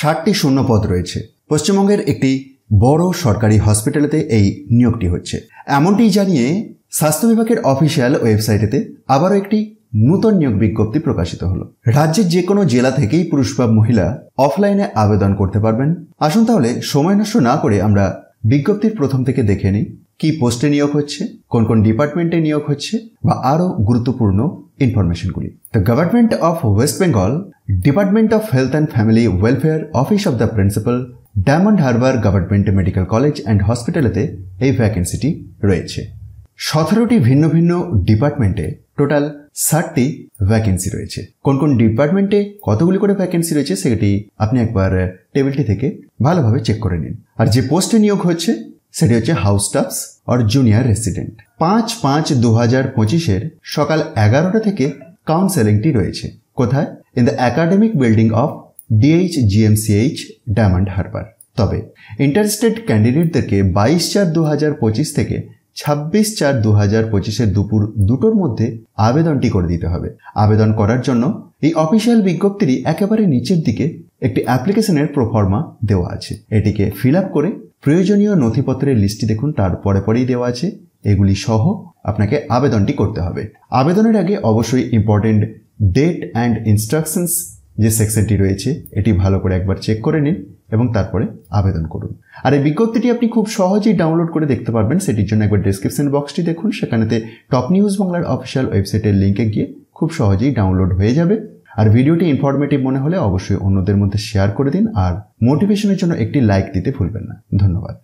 60টি শূন্য পদ রয়েছে। পশ্চিমবঙ্গের একটি বড় সরকারি হসপিটালেতে এই নিয়োগটি হচ্ছে, এমনটি জানিয়ে স্বাস্থ্য বিভাগের অফিসিয়াল ওয়েবসাইটেতে আবারও একটি নূতন নিয়োগ বিজ্ঞপ্তি প্রকাশিত হলো। রাজ্যের যে কোনো জেলা থেকেই পুরুষ বা মহিলা অফলাইনে আবেদন করতে পারবেন। আসুন তাহলে সময় নষ্ট না করে আমরা বিজ্ঞপ্তির প্রথম থেকে দেখে নিই কি পোস্টে নিয়োগ হচ্ছে, কোন কোন ডিপার্টমেন্টে নিয়োগ হচ্ছে বা আরও গুরুত্বপূর্ণ ইনফরমেশনগুলি। The government of West Bengal, department of health and family welfare, office of the principal, Diamond Harbour government medical college and হসপিটালেতে এই ভ্যাকেন্সিটি রয়েছে। 17টি ভিন্ন ভিন্ন ডিপার্টমেন্টে টোটাল 60টি ভ্যাকেন্সি রয়েছে। কোন কোন ডিপার্টমেন্টে কতগুলি করে ভ্যাকেন্সি রয়েছে সেটি আপনি একবার টেবিলটি থেকে ভালোভাবে চেক করে নিন। আর যে পোস্টে নিয়োগ হচ্ছে সেটি হচ্ছে house stuffs or junior resident. 5/5/2025 সকাল 11টা থেকে কাউন্সেলিংটি রয়েছে। কোথায়? In the academic building of DHGMCH diamond Harbour. তবে ইন্টারেস্টেড ক্যান্ডিডেটদেরকে 22/4/2025 থেকে 26/4/2025 দুপুর 2টোর মধ্যে আবেদনটি করে দিতে হবে। আবেদন করার জন্য এই অফিসিয়াল বিজ্ঞপ্তিরই একেবারে নিচের দিকে একটি অ্যাপ্লিকেশনের প্রোফর্মা দেওয়া আছে। এটিকে ফিল আপ করে প্রয়োজনীয় নথিপত্রের লিস্টটি দেখুন, তার পরেই দেওয়া আছে। এগুলি সহ আপনাকে আবেদনটি করতে হবে। আবেদনের আগে অবশ্যই ইম্পর্টেন্ট ডেট অ্যান্ড ইনস্ট্রাকশনস যে সেকশনটি রয়েছে এটি ভালো করে একবার চেক করে নিন এবং তারপরে আবেদন করুন। আর এই বিজ্ঞপ্তিটি আপনি খুব সহজেই ডাউনলোড করে দেখতে পারবেন। সেটির জন্য একবার ডেসক্রিপশন বক্সটি দেখুন, সেখানেতে টপ নিউজ বাংলার অফিসিয়াল ওয়েবসাইটের লিঙ্কে গিয়ে খুব সহজেই ডাউনলোড হয়ে যাবে। আর ভিডিওটি ইনফরমেটিভ মনে হলে অবশ্যই অন্যদের মধ্যে শেয়ার করে দিন আর মোটিভেশনের জন্য একটি লাইক দিতে ভুলবেন না। ধন্যবাদ।